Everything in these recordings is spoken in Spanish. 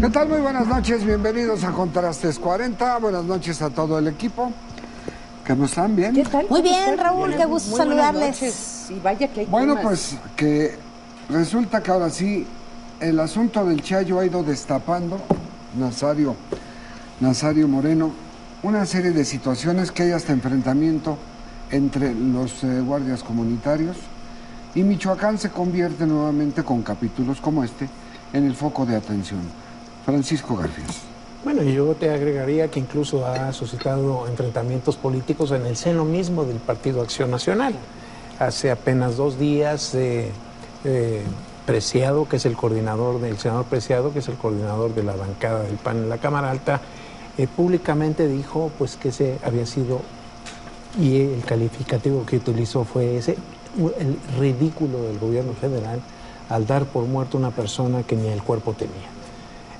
¿Qué tal? Muy buenas noches, bienvenidos a Contrastes 40. Buenas noches a todo el equipo. ¿Cómo están? ¿Bien? ¿Qué tal? Muy bien, Raúl, qué gusto saludarles. Y vaya que hay Bueno, temas. pues que resulta que ahora sí el asunto del Chayo ha ido destapando, Nazario Moreno, una serie de situaciones que hay hasta enfrentamiento entre los guardias comunitarios, y Michoacán se convierte nuevamente, con capítulos como este, en el foco de atención. Francisco Garfias. Bueno, yo te agregaría que incluso ha suscitado enfrentamientos políticos en el seno mismo del Partido Acción Nacional. Hace apenas 2 días, Preciado, que es el coordinador del senador Preciado, que es el coordinador de la bancada del PAN en la Cámara Alta, públicamente dijo pues que ese había sido, y el calificativo que utilizó fue ese, el ridículo del gobierno federal al dar por muerto una persona que ni el cuerpo tenía.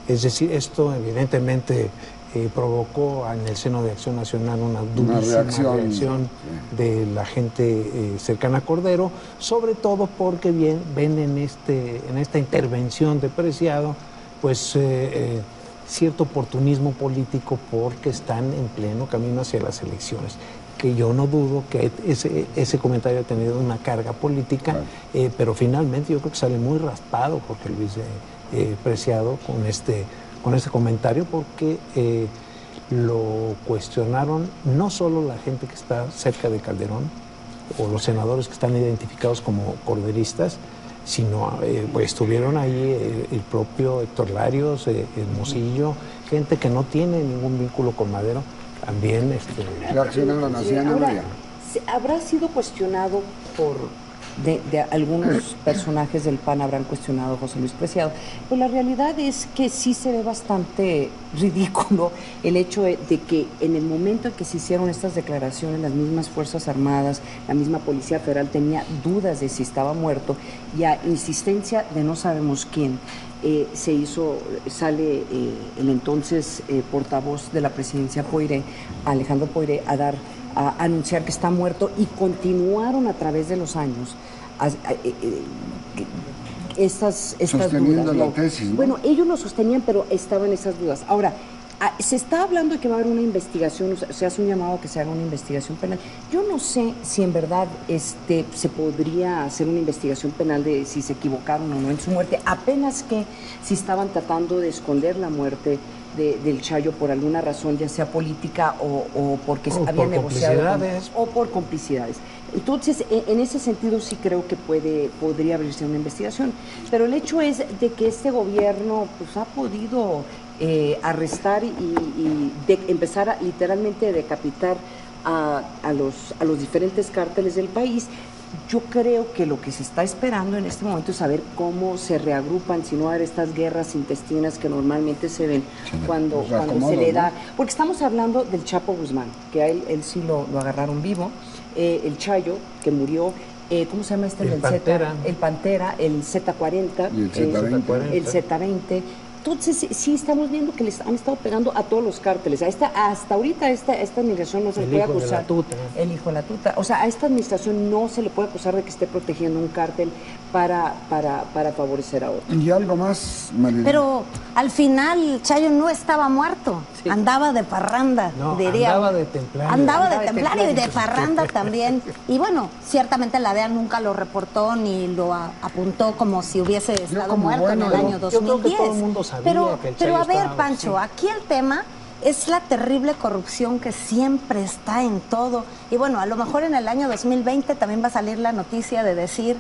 Es decir, esto evidentemente provocó en el seno de Acción Nacional una durísima reacción de la gente cercana a Cordero, sobre todo porque ven en esta intervención de Preciado pues cierto oportunismo político, porque están en pleno camino hacia las elecciones, que yo no dudo que ese comentario ha tenido una carga política, pero finalmente yo creo que sale muy raspado Jorge Luis Preciado con este comentario, porque lo cuestionaron no solo la gente que está cerca de Calderón o los senadores que están identificados como corderistas, sino pues estuvieron ahí el propio Héctor Larios, Hermosillo, gente que no tiene ningún vínculo con Madero, también reaccionaron así. Ahora, ¿habrá sido cuestionado de algunos personajes del PAN habrán cuestionado a José Luis Preciado? Pues la realidad es que sí se ve bastante ridículo el hecho de que en el momento en que se hicieron estas declaraciones, las mismas Fuerzas Armadas, la misma Policía Federal tenía dudas de si estaba muerto, y a insistencia de no sabemos quién, sale el entonces portavoz de la presidencia Poiré, Alejandro Poiré, a anunciar que está muerto, y continuaron a través de los años estas dudas. La tesis, ¿no? Bueno, ellos lo sostenían, pero estaban esas dudas. Ahora, se está hablando de que va a haber una investigación, se hace un llamado a que se haga una investigación penal. Yo no sé si en verdad se podría hacer una investigación penal de si se equivocaron o no en su muerte, apenas que si estaban tratando de esconder la muerte del Chayo por alguna razón, ya sea política o porque había negociado o por complicidades. Entonces, en ese sentido sí creo que podría abrirse una investigación. Pero el hecho es de que este gobierno pues ha podido arrestar y empezar a literalmente decapitar a los diferentes cárteles del país. Yo creo que lo que se está esperando en este momento es saber cómo se reagrupan, si no haber estas guerras intestinas que normalmente se ven cuando se le da, porque estamos hablando del Chapo Guzmán, que a él sí lo agarraron vivo, el Chayo, que murió, ¿cómo se llama el Pantera? El Pantera, el Z40, el Z20. Entonces, sí estamos viendo que les han estado pegando a todos los cárteles. Hasta ahorita esta administración no se le puede acusar. El hijo de la tuta. O sea, a esta administración no se le puede acusar de que esté protegiendo un cártel para favorecer a otro. Y algo más, Marilena. Pero al final Chayo no estaba muerto, andaba de parranda, diría. Andaba de templario. Andaba de templario y de parranda también. Y bueno, ciertamente la DEA nunca lo reportó ni lo apuntó como si hubiese estado muerto en el año 2010. Yo creo que todo el mundo sabía que el Chayo a ver, estaba, Pancho, aquí el tema es la terrible corrupción que siempre está en todo. Y bueno, a lo mejor en el año 2020 también va a salir la noticia de decir,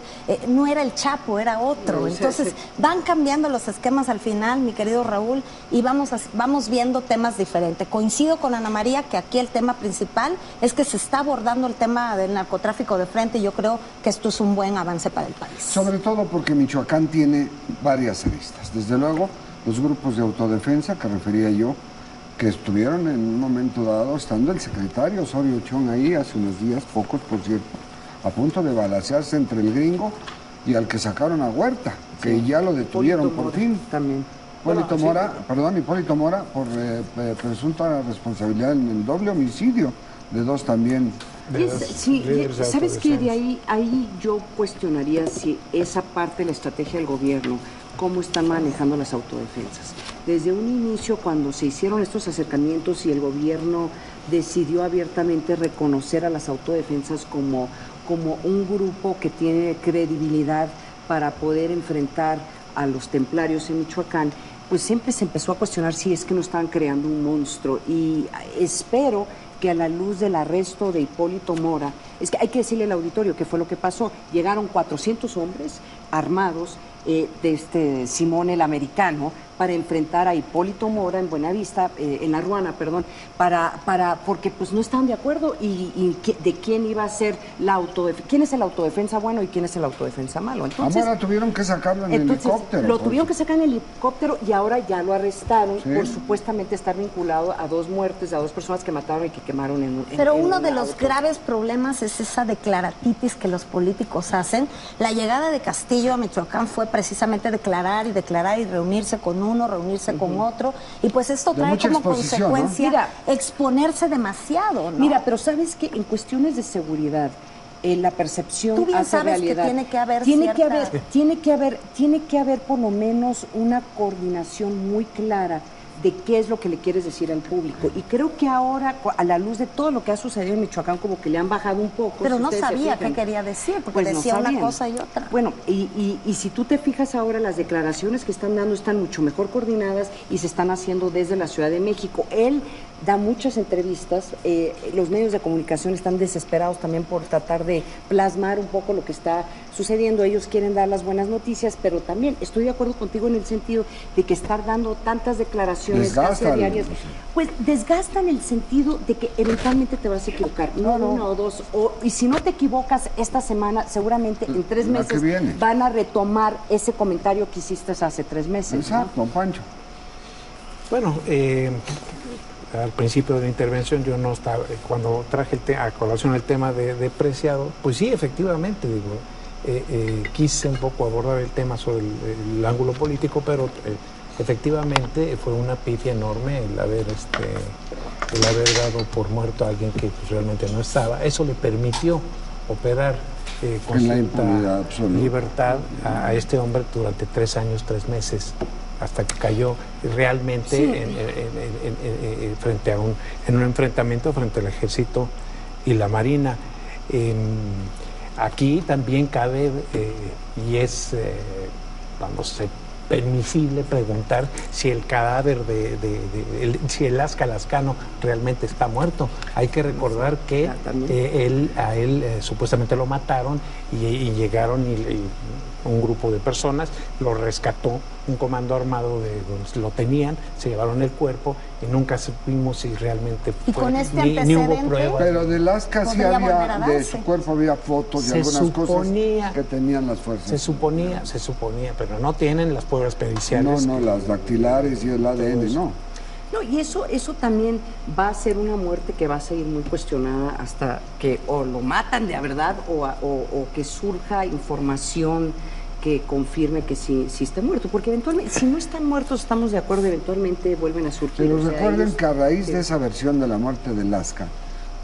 no era el Chapo, era otro. Entonces van cambiando los esquemas al final, mi querido Raúl, y vamos viendo temas diferentes. Coincido con Ana María que aquí el tema principal es que se está abordando el tema del narcotráfico de frente, y yo creo que esto es un buen avance para el país. Sobre todo porque Michoacán tiene varias aristas. Desde luego, los grupos de autodefensa que refería yo, que estuvieron en un momento dado, estando el secretario Osorio Chong ahí hace unos días, pocos por cierto, a punto de balacearse entre el gringo y al que sacaron a Huerta, que ya lo detuvieron por fin. También. Hipólito Mora, por presunta responsabilidad en el doble homicidio de 2 también Sí, líderes de ¿sabes qué? De autodefensa. ahí yo cuestionaría si esa parte de la estrategia del gobierno, cómo están manejando las autodefensas. Desde un inicio, cuando se hicieron estos acercamientos y el gobierno decidió abiertamente reconocer a las autodefensas como un grupo que tiene credibilidad para poder enfrentar a los templarios en Michoacán, pues siempre se empezó a cuestionar si es que no estaban creando un monstruo. Y espero que a la luz del arresto de Hipólito Mora, es que hay que decirle al auditorio qué fue lo que pasó. Llegaron 400 hombres armados de Simón el Americano para enfrentar a Hipólito Mora en Buenavista, en La Ruana, perdón, porque pues no estaban de acuerdo de quién iba a ser la autodefensa, quién es el autodefensa bueno y quién es el autodefensa malo. Entonces, Ahora tuvieron que sacarlo en helicóptero. Lo tuvieron que sacar en helicóptero y ahora ya lo arrestaron Sí. por supuestamente estar vinculado a 2 muertes, a 2 personas que mataron y que quemaron en Pero en uno un de los auto. graves problemas es esa declaratitis que los políticos hacen. La llegada de Castillo a Michoacán fue precisamente declarar y reunirse con uno, reunirse con otro. Y pues esto De trae mucha como exposición, ¿no? consecuencia Mira, exponerse demasiado, ¿no? Mira, pero sabes que en cuestiones de seguridad, la percepción Tú bien hace sabes que realidad. tiene que haber tiene cierta- tiene que haber por lo menos una coordinación muy clara de qué es lo que le quieres decir al público. Y creo que ahora, a la luz de todo lo que ha sucedido en Michoacán, como que le han bajado un poco. Pero si no ustedes se sabía fijan. qué quería decir, porque Pues no decía una sabían. cosa y otra. Bueno, y si tú te fijas ahora, las declaraciones que están dando están mucho mejor coordinadas y se están haciendo desde la Ciudad de México. Él da muchas entrevistas, los medios de comunicación están desesperados también por tratar de plasmar un poco lo que está sucediendo. Ellos quieren dar las buenas noticias, pero también estoy de acuerdo contigo en el sentido de que estar dando tantas declaraciones casi Desgastan. diarias, pues desgastan el sentido de que eventualmente te vas a equivocar, no una o dos, y si no te equivocas esta semana, seguramente en 3 La meses que viene. van a retomar ese comentario que hiciste hace 3 meses. ¿no? Exacto, Pancho. Bueno, al principio de la intervención yo no estaba, cuando traje a colación el tema de Preciado, pues sí, efectivamente, digo, quise un poco abordar el tema sobre el ángulo político, pero efectivamente fue una pifia enorme el haber dado por muerto a alguien que pues, realmente no estaba. Eso le permitió operar con En la cierta impunidad absoluta. libertad a este hombre durante 3 años, 3 meses, hasta que cayó realmente Sí. frente a en un enfrentamiento frente al ejército y la marina. Aquí también cabe y es, vamos, permisible preguntar si el cadáver si el Lasca Lascano realmente está muerto. Hay que recordar que a él supuestamente lo mataron y llegaron y un grupo de personas lo rescató un comando armado de donde lo tenían, se llevaron el cuerpo y nunca supimos si realmente Y fue, con este ni hubo antecedente, pruebas. Pero de Lasca sí Podría volver a había, de darse. su cuerpo había fotos y Se algunas suponía- cosas que tenían las fuerzas. Se suponía, pero no tienen las pruebas periciales. No, las dactilares y el ADN, no. No, y eso también va a ser una muerte que va a seguir muy cuestionada hasta que o lo matan de verdad o que surja información que confirme que sí esté muerto, porque eventualmente, si no están muertos, estamos de acuerdo, eventualmente vuelven a surgir. Pero o sea, recuerden ellos- que a raíz sí. de esa versión de la muerte de Lasca,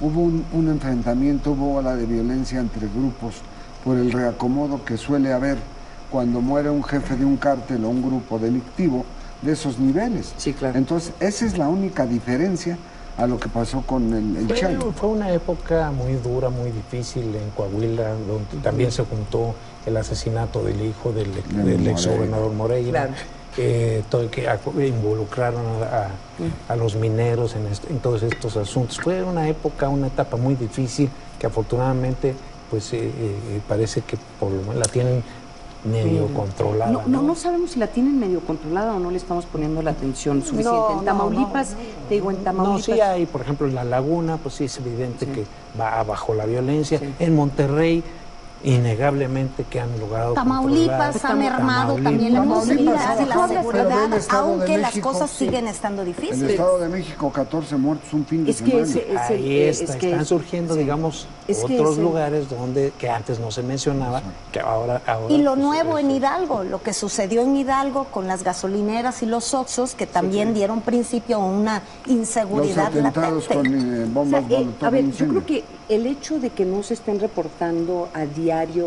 hubo un enfrentamiento, hubo ola de violencia entre grupos por el reacomodo que suele haber cuando muere un jefe de un cártel o un grupo delictivo de esos niveles. Sí, claro. Entonces, esa es la única diferencia a lo que pasó con el Chayo. Fue una época muy dura, muy difícil en Coahuila, donde también se juntó el asesinato del hijo del ex gobernador Moreira, Claro. todo que involucraron a los mineros en todos estos asuntos. Fue una época, una etapa muy difícil que afortunadamente pues parece que por lo menos la tienen medio controlada. No sabemos si la tienen medio controlada o no le estamos poniendo la atención suficiente. No, en Tamaulipas, te digo, en No, Tamaulipas... sí hay, por ejemplo, en La Laguna, pues sí es evidente Sí. que va bajo la violencia. Sí. En Monterrey, innegablemente que han logrado Tamaulipas ha mermado también la Tamaulipas, posibilidad de la pero ve el seguridad, Estado de aunque las México, cosas sí. siguen estando En el difíciles. Estado de México, 14 muertos un fin de Es que semana. Ahí están surgiendo, sí. digamos, Es que otros ese- lugares que antes no se mencionaba, que ahora Y lo pues, nuevo en Hidalgo, lo que sucedió en Hidalgo con las gasolineras y los Oxxos, que también dieron principio a una Los inseguridad atentados latente. con O bombas sea, molotov a ver, en yo incendio. creo que el hecho de que no se estén reportando a diario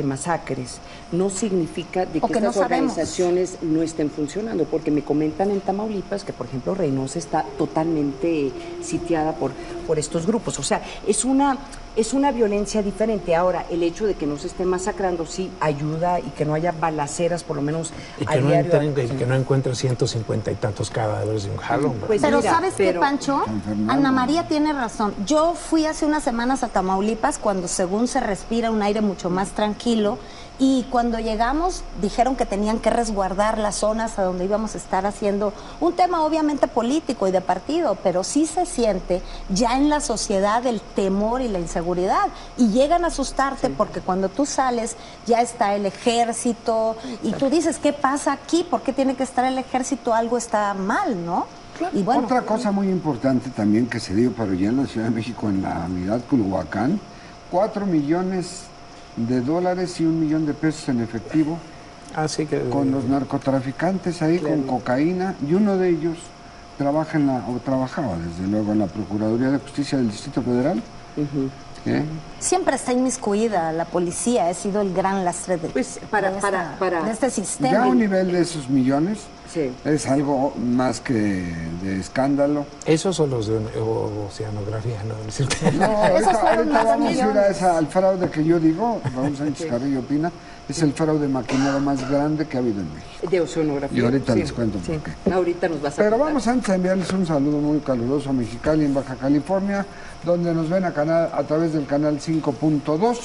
masacres no significa de O que que no estas sabemos. organizaciones no estén funcionando, porque me comentan en Tamaulipas que, por ejemplo, Reynosa está totalmente sitiada por estos grupos. O sea, es una violencia diferente. Ahora, el hecho de que no se esté masacrando sí ayuda y que no haya balaceras, por lo menos Y a que no, diario. que no encuentren 150 y tantos cadáveres de un jalón. Pues Pero mira, ¿sabes qué, pero- Pancho? San Fernando. Ana María tiene razón. Yo fui hace unas semanas a Tamaulipas cuando según se respira un aire mucho más tranquilo y cuando llegamos dijeron que tenían que resguardar las zonas a donde íbamos a estar haciendo un tema obviamente político y de partido, pero sí se siente ya en la sociedad el temor y la inseguridad y llegan a asustarte porque cuando tú sales ya está el ejército y tú dices, ¿qué pasa aquí? ¿Por qué tiene que estar el ejército? Algo está mal, ¿no? Y bueno, Otra cosa muy importante también que se dio para allá en la Ciudad de México, en la unidad Culhuacán, 4 millones de dólares y 1 millón de pesos en efectivo Así que con los narcotraficantes ahí, con cocaína, y uno de ellos trabajaba desde luego en la Procuraduría de Justicia del Distrito Federal. ¿Eh? siempre está inmiscuida la policía, ha sido el gran lastre de, Pues, de este sistema. Ya a un nivel de esos millones Sí. es algo más que de escándalo. esos son los de oceanografía, ¿no? Es decir, No, Esos fueron más de vamos a ir millones. al fraude que yo digo, Raúl Sánchez Carrillo opina, es el fraude maquinero más grande que ha habido en México. De oceanografía. Y ahorita les cuento por qué. Ahorita nos vas a Pero contar. vamos antes a enviarles un saludo muy caluroso a Mexicali, en Baja California, donde nos ven a través del canal 5.2.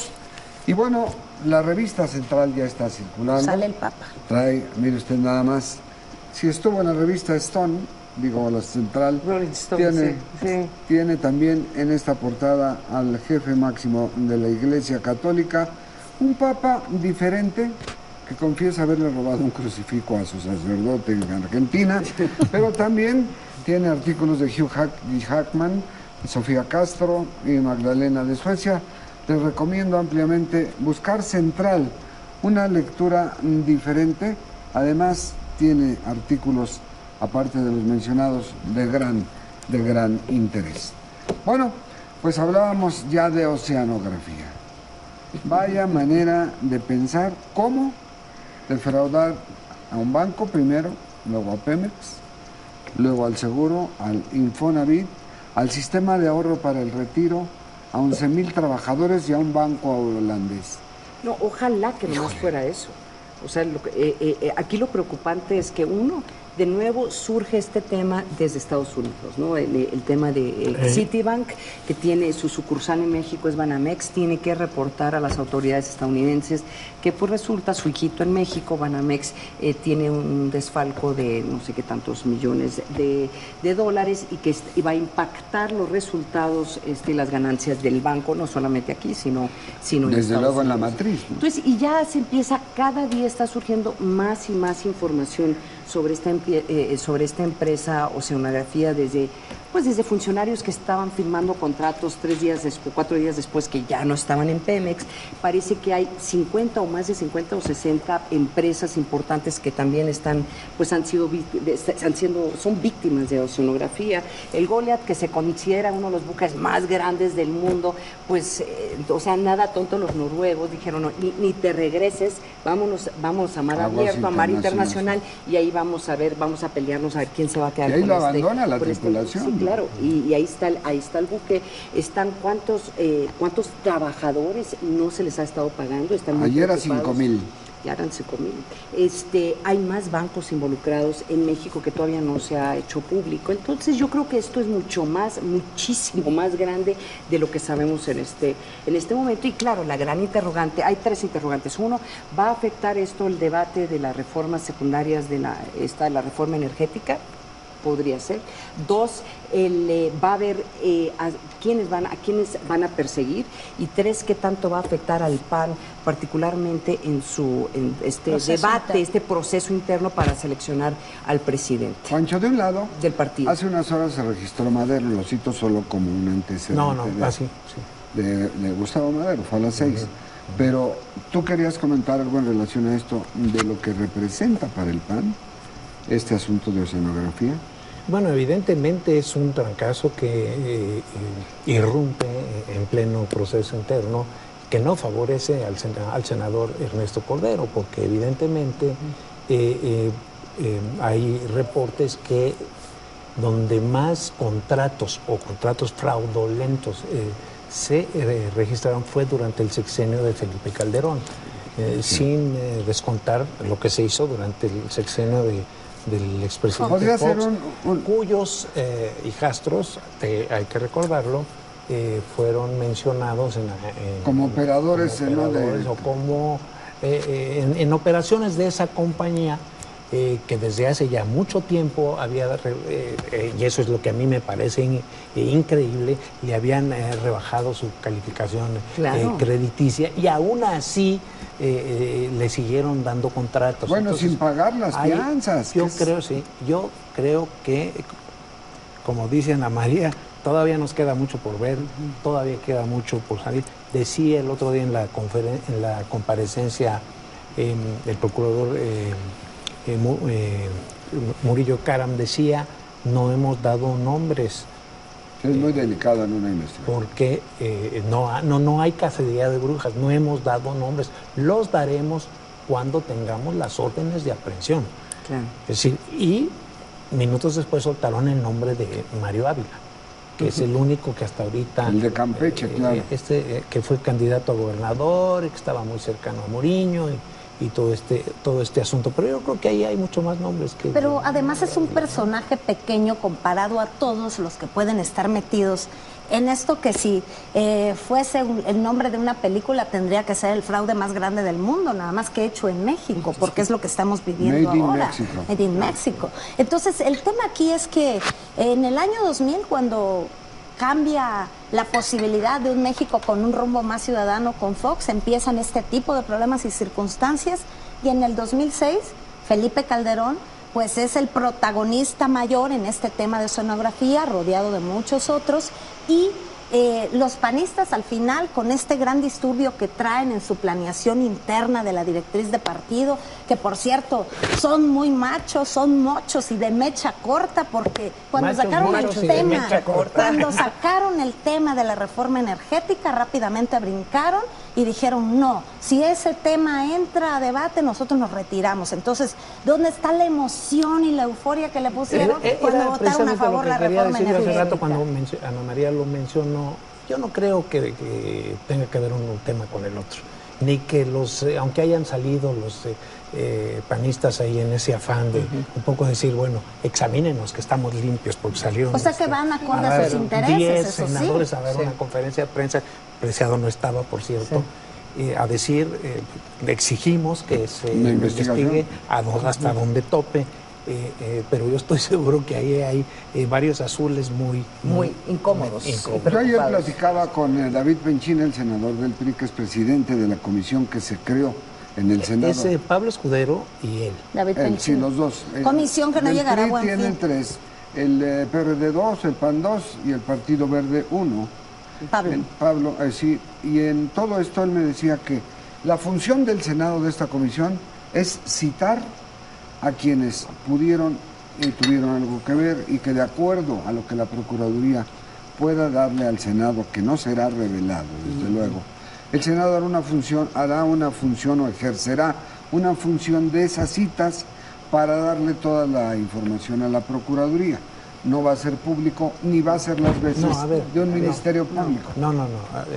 Y bueno, la revista central ya está circulando. Sale el Papa. Trae, mire usted nada más, si estuvo en la revista Stone, digo la central, Rolling Stone, tiene también en esta portada al jefe máximo de la Iglesia Católica, un papa diferente que confiesa haberle robado un crucifijo a su sacerdote en Argentina, pero también tiene artículos de Hugh Jackman, Sofía Castro y Magdalena de Suecia. Les recomiendo ampliamente buscar Central, una lectura diferente. Además, tiene artículos, aparte de los mencionados, de gran interés. Bueno, pues hablábamos ya de oceanografía. Vaya manera de pensar cómo defraudar a un banco primero, luego a Pemex, luego al seguro, al Infonavit, al sistema de ahorro para el retiro, a 11,000 trabajadores y a un banco holandés. No, ojalá que nomás fuera eso. O sea, aquí lo preocupante es que de nuevo surge este tema desde Estados Unidos, ¿no? El tema de Citibank, que tiene su sucursal en México, es Banamex, tiene que reportar a las autoridades estadounidenses que pues resulta su hijito en México, Banamex, tiene un desfalco de no sé qué tantos millones de dólares y va a impactar los resultados y las ganancias del banco, no solamente aquí, sino en Desde Estados luego en la Unidos. matriz, ¿no? Entonces, y ya se empieza, cada día está surgiendo más y más información sobre esta empresa Oceanografía desde funcionarios que estaban firmando contratos 4 días después que ya no estaban en Pemex. Parece que hay 50 o más de 50 o 60 empresas importantes que también son víctimas de oceanografía. El Goliath, que se considera uno de los buques más grandes del mundo, nada tonto los noruegos, dijeron, no, ni te regreses, vamos a mar Aguas abierto, a mar internacional. internacional, y ahí vamos a pelearnos a ver quién se va a quedar Y ahí con lo abandona la con tripulación, sí, ¿no? claro, y ahí está el buque. Están cuántos trabajadores no se les ha estado pagando. Están muy Ayer a preocupados. 5,000. Ya eran 5,000. Hay más bancos involucrados en México que todavía no se ha hecho público. Entonces yo creo que esto es muchísimo más grande de lo que sabemos en este momento. Y claro, la gran interrogante, hay 3 interrogantes. Uno, ¿va a afectar esto el debate de las reformas secundarias de la reforma energética? Podría ser. 2, va a haber a quiénes van a perseguir. Y 3, qué tanto va a afectar al PAN, particularmente en este debate, este proceso interno para seleccionar al presidente Pancho, de un lado, del partido. hace unas horas se registró Madero, lo cito solo como un antecedente así, sí. de Gustavo Madero, fue a las 6. Pero tú querías comentar algo en relación a esto, de lo que representa para el PAN este asunto de oceanografía. Bueno, evidentemente es un trancazo que irrumpe en pleno proceso interno, que no favorece al senador Ernesto Cordero, porque evidentemente hay reportes que donde más contratos o contratos fraudulentos se registraron fue durante el sexenio de Felipe Calderón, sin descontar lo que se hizo durante el sexenio del expresidente Fox, cuyos hijastros, hay que recordarlo, fueron mencionados como operadores, o como en operaciones de esa compañía, que desde hace ya mucho tiempo había, y eso es lo que a mí me parece increíble, le habían rebajado su calificación crediticia, y aún así le siguieron dando contratos. Bueno, entonces, sin pagar las fianzas. Yo creo que, como dice Ana María, todavía nos queda mucho por ver, todavía queda mucho por salir. Decía el otro día en la comparecencia el procurador Murillo Karam, decía, no hemos dado nombres. Es muy delicado en una investigación. Porque no hay cacería de brujas, no hemos dado nombres. Los daremos cuando tengamos las órdenes de aprehensión. Claro. Es decir, y minutos después soltaron el nombre de Mario Ávila, que es el único que hasta ahorita... El de Campeche, claro. Que fue candidato a gobernador, que estaba muy cercano a Muriño y todo este asunto. Pero yo creo que ahí hay mucho más nombres que... Pero además es un personaje pequeño comparado a todos los que pueden estar metidos en esto, que si fuese el nombre de una película tendría que ser el fraude más grande del mundo, nada más que hecho en México, porque es lo que estamos viviendo ahora. Made in México. Entonces, el tema aquí es que en el año 2000, cuando cambia la posibilidad de un México con un rumbo más ciudadano con Fox, empiezan este tipo de problemas y circunstancias, y en el 2006 Felipe Calderón pues es el protagonista mayor en este tema de sonografía, rodeado de muchos otros, y los panistas al final, con este gran disturbio que traen en su planeación interna de la directriz de partido, que por cierto son muy machos, son mochos y de mecha corta, porque cuando sacaron el tema de la reforma energética, rápidamente brincaron y dijeron no, si ese tema entra a debate nosotros nos retiramos. Entonces, ¿dónde está la emoción y la euforia que le pusieron cuando votaron a favor la reforma energética? Hace rato cuando Ana María lo mencionó, yo no creo que tenga que ver un tema con el otro, ni que aunque hayan salido los panistas ahí en ese afán de un poco decir, bueno, examínenos que estamos limpios porque salieron... O sea que van acorde a sus intereses, 10 eso senadores sí. a ver una conferencia de prensa, Preciado no estaba, por cierto, a decir, le exigimos que se investigue hasta donde tope, pero yo estoy seguro que ahí hay varios azules muy incómodos. Yo ayer platicaba con David Benchín, el senador del PRI, que es presidente de la comisión que se creó en el Senado. Es Pablo Escudero y él. David Benchín. Sí, los dos. Comisión que no llegará a buen fin. Tienen tres, el PRD 2, el PAN 2 y el Partido Verde 1. Pablo, sí, y en todo esto él me decía que la función del Senado de esta comisión es citar a quienes pudieron y tuvieron algo que ver, y que de acuerdo a lo que la Procuraduría pueda darle al Senado, que no será revelado, desde luego, el Senado hará una función o ejercerá una función de esas citas para darle toda la información a la Procuraduría. No va a ser público, ni va a ser las veces de un ministerio público. No,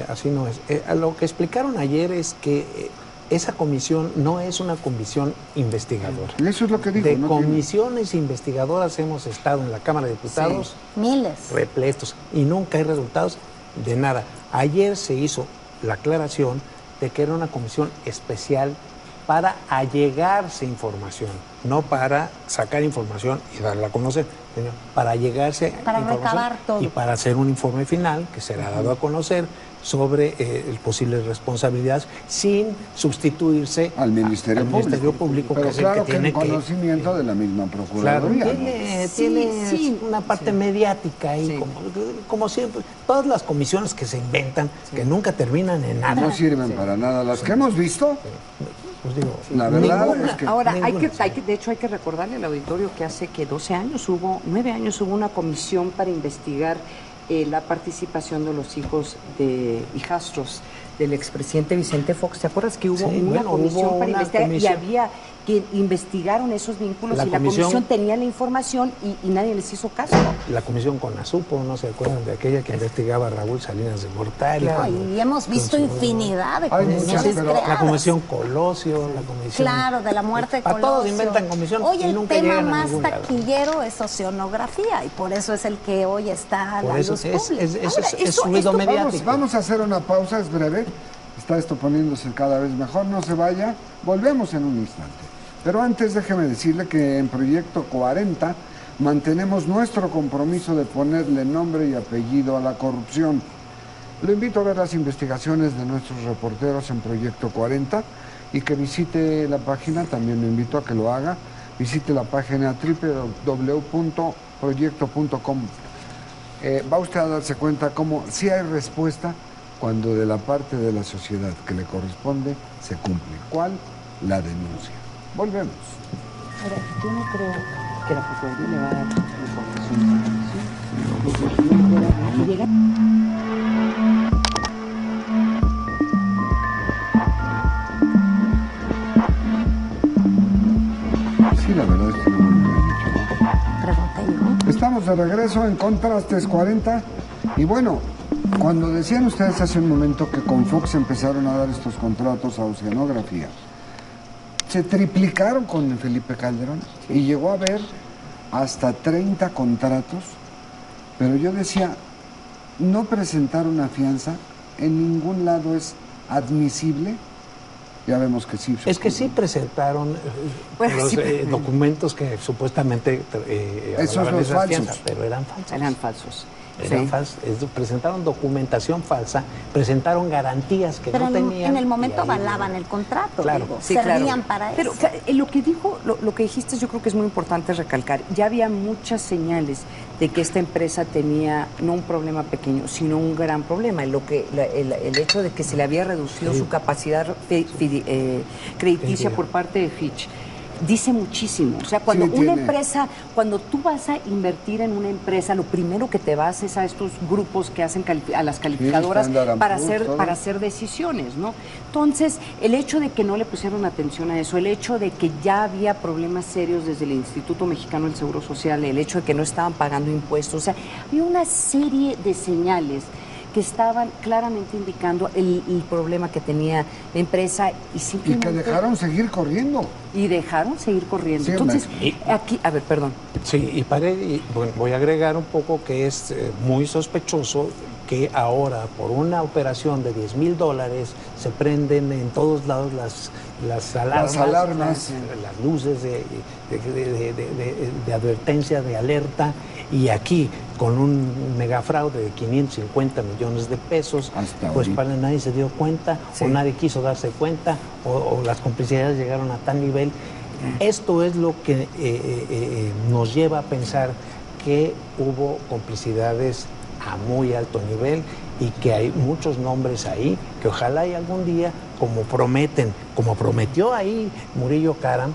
así no es. Lo que explicaron ayer es que esa comisión no es una comisión investigadora. Eso es lo que dijo. De comisiones investigadoras hemos estado en la Cámara de Diputados, miles, repletos, y nunca hay resultados de nada. Ayer se hizo la aclaración de que era una comisión especial para allegarse información, no para sacar información y darla a conocer, sino para allegarse información, recabar todo, y para hacer un informe final que será dado a conocer sobre posibles responsabilidades, sin sustituirse al Ministerio Público, pero que claro es el que tiene conocimiento de la misma Procuraduría. Claro, tiene una parte mediática ahí, como siempre. Todas las comisiones que se inventan, que nunca terminan en nada. No sirven para nada. Las que hemos visto... Pues digo, la verdad es que... Ahora, de hecho hay que recordarle al auditorio que hace que 9 años hubo una comisión para investigar la participación de los hijastros del expresidente Vicente Fox. ¿Te acuerdas que hubo una comisión para investigar y había que investigaron esos vínculos y la comisión tenía la información y nadie les hizo caso? La comisión CONASUPO, ¿no se acuerdan de aquella que investigaba a Raúl Salinas de Gortari? Claro, y hemos visto infinidad de comisiones creadas. La comisión Colosio, la comisión... Claro, de la muerte de Colosio. Todos inventan comisión hoy y nunca el tema llegan a más ningún lado. taquillero es oceanografía y por eso es el que hoy está a la luz pública. Es ruido mediático. Vamos a hacer una pausa, es breve. Está esto poniéndose cada vez mejor, no se vaya. Volvemos en un instante. Pero antes déjeme decirle que en Proyecto 40 mantenemos nuestro compromiso de ponerle nombre y apellido a la corrupción. Lo invito a ver las investigaciones de nuestros reporteros en Proyecto 40 y que visite la página, también lo invito a que lo haga, visite la página www.proyecto.com. Va usted a darse cuenta cómo sí hay respuesta cuando de la parte de la sociedad que le corresponde se cumple. ¿Cuál? La denuncia. Volvemos. Ahora, yo no creo que la Procuraduría le va a dar información. Sí, la verdad es que no me lo había dicho, ¿no? Pregunté yo. Estamos de regreso en Contrastes 40 y bueno, cuando decían ustedes hace un momento que con Fox empezaron a dar estos contratos a oceanografía, se triplicaron con Felipe Calderón y llegó a haber hasta 30 contratos, pero yo decía, no presentar una fianza en ningún lado es admisible. Ya vemos que sí. Es que sí presentaron los documentos que supuestamente esos los esas falsos. fianzas, pero eran falsos. Eran falsos. Presentaron documentación falsa, presentaron garantías que pero no tenían. En el momento avalaban el contrato, claro. digo, Sí, servían claro. para Pero eso. lo que dijo, lo que dijiste, yo creo que es muy importante recalcar. Ya había muchas señales de que esta empresa tenía no un problema pequeño, sino un gran problema. El hecho de que se le había reducido su capacidad crediticia por parte de Fitch. Dice muchísimo. O sea, cuando empresa, cuando tú vas a invertir en una empresa, lo primero que te vas es a estos grupos que hacen a las calificadoras para hacer decisiones, ¿no? Entonces, el hecho de que no le pusieron atención a eso, el hecho de que ya había problemas serios desde el Instituto Mexicano del Seguro Social, el hecho de que no estaban pagando impuestos, o sea, había una serie de señales que estaban claramente indicando el problema que tenía la empresa y simplemente... Y que dejaron seguir corriendo. Y dejaron seguir corriendo. Sí, entonces, aquí, a ver, perdón. Sí, y bueno, voy a agregar un poco que es muy sospechoso que ahora por una operación de $10,000 se prenden en todos lados las alarmas, las luces de advertencia, de alerta, y aquí con un megafraude de 550 millones de pesos, pues para nadie se dio cuenta, o nadie quiso darse cuenta, o las complicidades llegaron a tal nivel. Esto es lo que nos lleva a pensar que hubo complicidades a muy alto nivel y que hay muchos nombres ahí que ojalá y algún día, como prometió ahí Murillo Karam,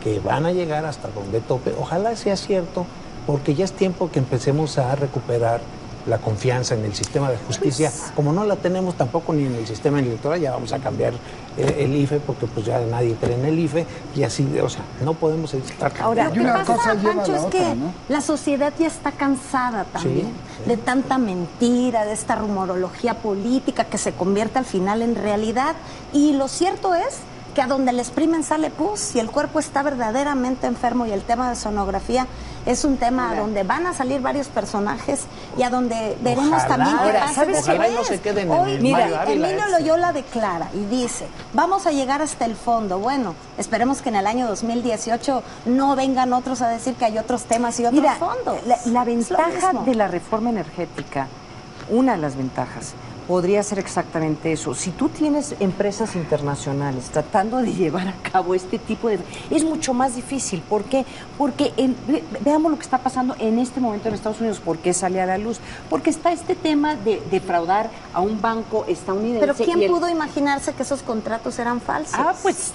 que van a llegar hasta donde tope, ojalá sea cierto, porque ya es tiempo que empecemos a recuperar la confianza en el sistema de justicia. Como no la tenemos tampoco ni en el sistema electoral, ya vamos a cambiar el IFE, porque pues ya nadie cree en el IFE, y así, o sea, no podemos estar cambiando. Ahora, lo que pasa, Pancho, es que la sociedad ya está cansada también de tanta mentira, de esta rumorología política que se convierte al final en realidad, y lo cierto es que a donde le exprimen sale pus, si el cuerpo está verdaderamente enfermo, y el tema de sonografía es un tema donde van a salir varios personajes y a donde veremos también qué pasa después. No se queden hoy, en mira, Emilio Loyola declara y dice, vamos a llegar hasta el fondo. Bueno, esperemos que en el año 2018 no vengan otros a decir que hay otros temas y otros fondos. La ventaja de la reforma energética, una de las ventajas, podría ser exactamente eso. Si tú tienes empresas internacionales tratando de llevar a cabo este tipo de... Es mucho más difícil. ¿Por qué? Porque veamos lo que está pasando en este momento en Estados Unidos. ¿Por qué sale a la luz? Porque está este tema de defraudar a un banco estadounidense. Pero ¿quién pudo imaginarse que esos contratos eran falsos? Pues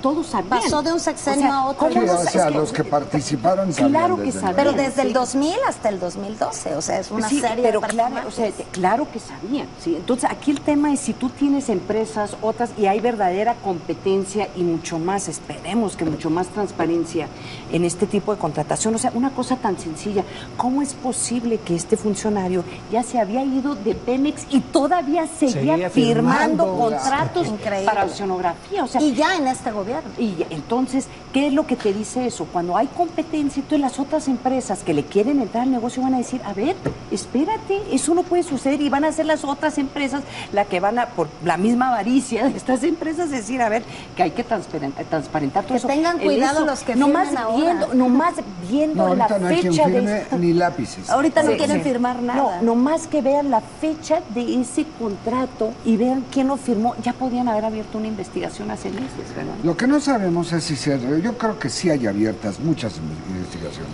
todos sabían. Pasó de un sexenio a otro. Sí, o sea, los que participaron Claro sabían que desde sabían. Pero desde el 2000 hasta el 2012, o sea, es una Sí, serie pero de claro, personajes. claro que sabían, ¿sí? Entonces, aquí el tema es si tú tienes empresas, otras, y hay verdadera competencia y mucho más, esperemos que mucho más transparencia en este tipo de contratación. O sea, una cosa tan sencilla, ¿cómo es posible que este funcionario ya se había ido de Pemex y todavía seguía firmando contratos Increíble. para oceanografía? O sea, Y ya en este gobierno. y entonces, ¿qué es lo que te dice eso? Cuando hay competencia, entonces las otras empresas que le quieren entrar al negocio van a decir, a ver, espérate, eso no puede suceder, y van a ser las otras empresas las que van a, por la misma avaricia de estas empresas, decir, a ver, que hay que transparentar todo Que eso. tengan cuidado los que nomás firmen ahora. nomás viendo No, la ahorita no hay quien fecha firme de... ni lápices. Ahorita no Sí, quieren sí. firmar nada. No, nomás que vean la fecha de ese contrato y vean quién lo firmó, ya podían haber abierto una investigación hace meses, ¿verdad? Lo que no sabemos es si yo creo que sí hay abiertas muchas investigaciones,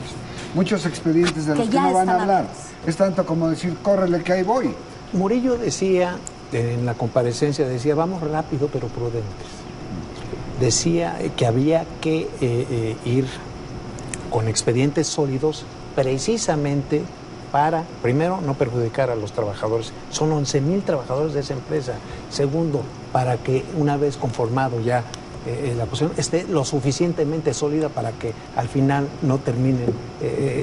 muchos expedientes de los Que que ya no van a están hablar. abiertos. Es tanto como decir, córrele que ahí voy. Murillo decía, en la comparecencia, decía, vamos rápido pero prudentes. Decía que había que ir con expedientes sólidos precisamente para, primero, no perjudicar a los trabajadores. Son 11,000 trabajadores de esa empresa. Segundo, para que una vez conformado ya la posición esté lo suficientemente sólida para que al final no terminen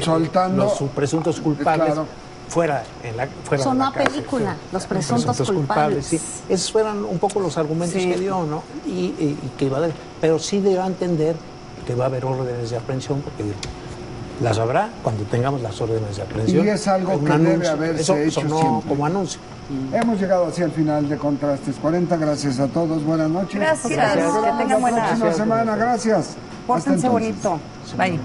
Soltando, los presuntos culpables claro. fuera de Sonó la a cárcel. película, Sí. los presuntos culpables. Sí. Esos fueran un poco los argumentos Sí. que dio, ¿no? Y que iba a haber, pero sí debe entender que va a haber órdenes de aprehensión, porque digo, las habrá cuando tengamos las órdenes de aprehensión. Y es algo Un que debe anuncio. haberse Eso hecho sonó siempre. como anuncio. Hemos llegado así al final de Contrastes 40. Gracias a todos. Buenas noches. Gracias. Nos vemos Que tengan la buena- próxima semana. Gracias. Hasta Pórtense entonces. bonito. Bye.